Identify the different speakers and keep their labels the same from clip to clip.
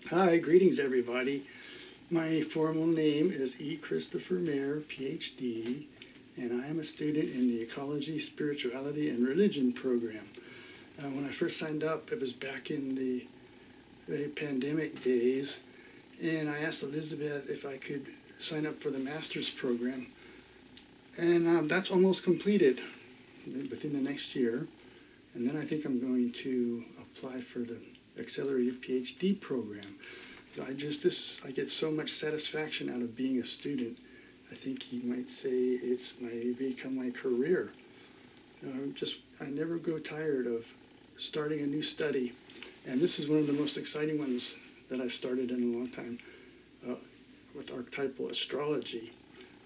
Speaker 1: Hi, greetings everybody. My formal name is E. Christopher Mayer, PhD, and I am a student in the Ecology, Spirituality, and Religion program. When I first signed up, it was back in the pandemic days, and I asked Elizabeth if I could sign up for the master's program, and that's almost completed within the next year, and then I think I'm going to apply for the accelerated PhD program. So I get so much satisfaction out of being a student. I think you might say it's become my career. I never grow tired of starting a new study, and this is one of the most exciting ones that I've started in a long time with archetypal astrology.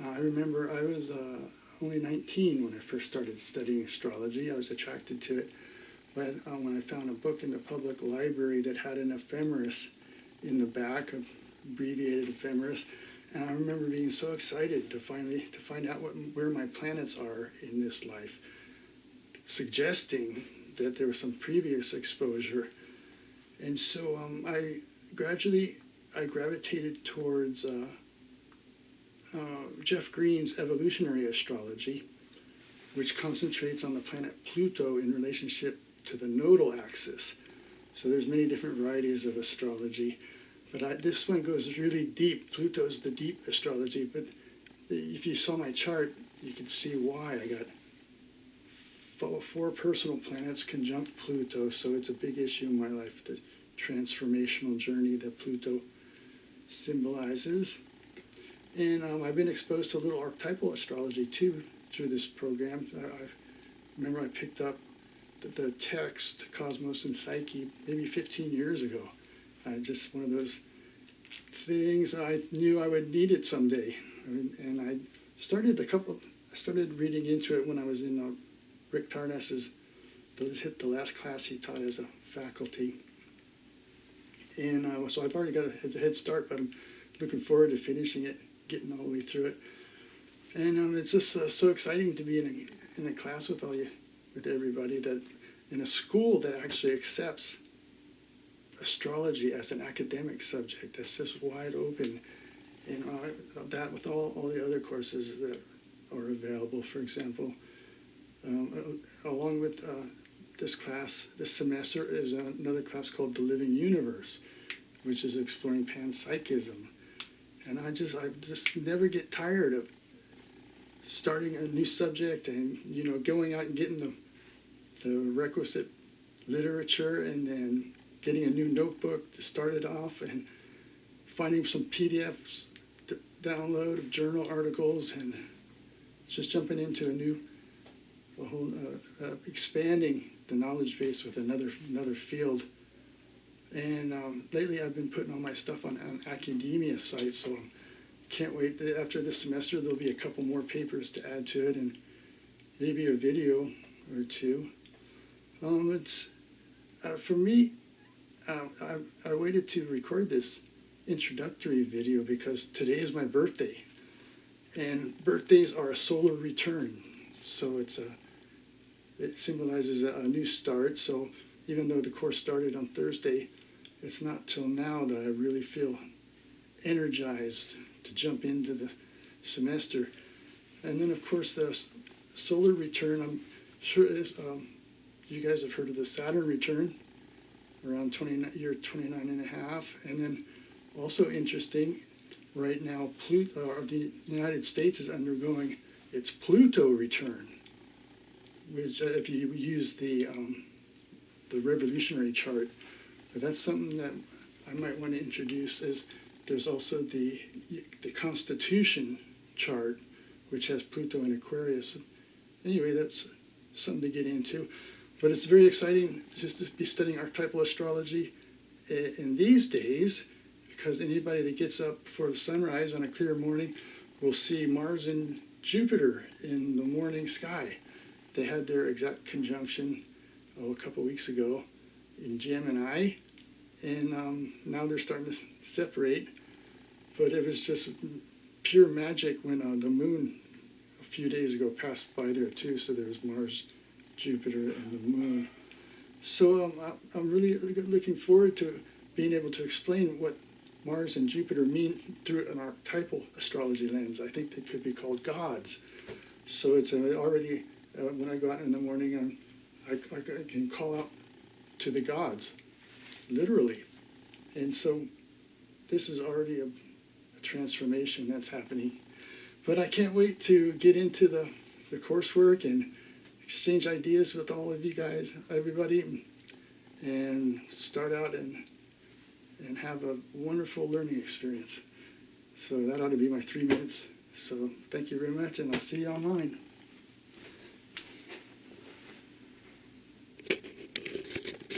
Speaker 1: I remember I was only 19 when I first started studying astrology. I was attracted to it when I found a book in the public library that had an ephemeris in the back, an abbreviated ephemeris, and I remember being so excited to find out where my planets are in this life, suggesting that there was some previous exposure. And so I gravitated towards Jeff Green's evolutionary astrology, which concentrates on the planet Pluto in relationship to the nodal axis. So there's many different varieties of astrology, but this one goes really deep. Pluto's the deep astrology, but if you saw my chart, you could see why. I got four personal planets conjunct Pluto, so it's a big issue in my life, the transformational journey that Pluto symbolizes. And I've been exposed to a little archetypal astrology too through this program. I remember I picked up the text, Cosmos and Psyche, maybe 15 years ago. Just one of those things I knew I would need it someday. And I started reading into it when I was in Rick Tarnas's, the last class he taught as a faculty. And so I've already got a head start, but I'm looking forward to finishing it, getting all the way through it. And it's just so exciting to be in a class with everybody, that in a school that actually accepts astrology as an academic subject. That's just wide open. And that with all the other courses that are available, for example, along with this class, this semester is another class called The Living Universe, which is exploring panpsychism. And I just never get tired of starting a new subject and, going out and getting the requisite literature and then getting a new notebook to start it off and finding some PDFs to download of journal articles and just jumping into a whole expanding the knowledge base with another field. And lately I've been putting all my stuff on academia sites, so can't wait. After this semester there'll be a couple more papers to add to it and maybe a video or two. For me, I waited to record this introductory video because today is my birthday, and birthdays are a solar return. So it symbolizes a new start. So even though the course started on Thursday, it's not till now that I really feel energized to jump into the semester. And then of course the solar return, I'm sure you guys have heard of the Saturn return around year 29 and a half. And then also interesting, right now the United States is undergoing its Pluto return, which if you use the revolutionary chart, but that's something that I might want to introduce. Is there's also the Constitution chart, which has Pluto in Aquarius. Anyway, that's something to get into. But it's very exciting just to be studying archetypal astrology in these days, because anybody that gets up before the sunrise on a clear morning will see Mars and Jupiter in the morning sky. They had their exact conjunction a couple weeks ago in Gemini, and now they're starting to separate. But it was just pure magic when the moon a few days ago passed by there too. So there was Mars, Jupiter, and the moon. So I'm really looking forward to being able to explain what Mars and Jupiter mean through an archetypal astrology lens. I think they could be called gods. So it's already, when I go out in the morning, I can call out to the gods, literally. And so this is already a transformation that's happening. But I can't wait to get into the coursework and exchange ideas with all of you guys, everybody, and start out and have a wonderful learning experience. So that ought to be my 3 minutes. So thank you very much, and I'll see you online.